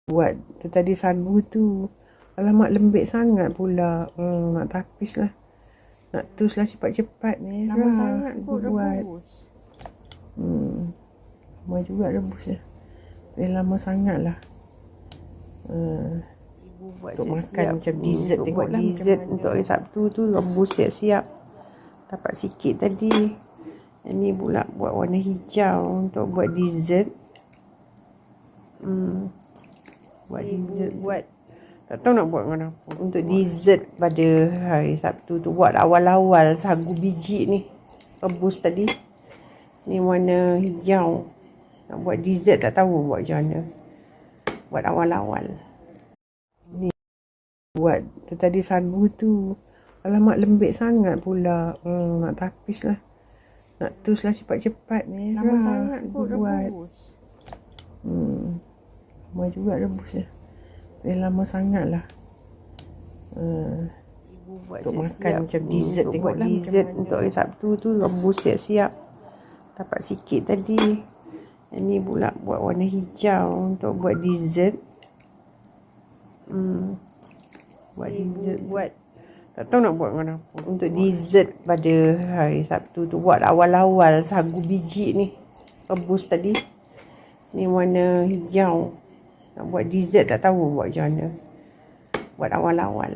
Buat tu tadi sagu tu. Alamak, lembik sangat pula. Nak tapis lah. Nak tus lah cepat-cepat ni. Lama sangat kot buat. rebus. Lama juga rebus ya. Lama sangat lah. Ibu buat Untuk makan siap-siap. macam dessert. Untuk Tengok buat lah dessert macam untuk hari Sabtu tu rebus siap-siap. Dapat sikit tadi. Ini pula buat warna hijau untuk buat dessert. Buat dessert buat. Tak tahu nak buat dengan apa. Untuk dessert pada hari Sabtu tu. Buat awal-awal sagu biji ni. Rebus tadi. Ni warna hijau. Nak buat dessert tak tahu buat macam mana. Buat awal-awal. Ni buat tu tadi sagu tu. Alamak, lembik sangat pula. Nak tapis lah. Nak tus lah cepat-cepat ni. Lama sangat kot buat. rebus. Lama juga rebus ya. Lama sangat lah. Ibu buat Untuk siap-siap. makan macam dessert. Untuk Tengok buat lah dessert macam untuk hari Sabtu tu rebus siap-siap. Dapat sikit tadi. Ini pula buat warna hijau untuk buat dessert. Buat dessert buat. Tak tahu nak buat dengan apa. Untuk dessert pada hari Sabtu tu. Buat awal-awal sagu biji ni. Rebus tadi. Ni warna hijau. Nak buat dessert tak tahu buat macam mana. Buat awal-awal.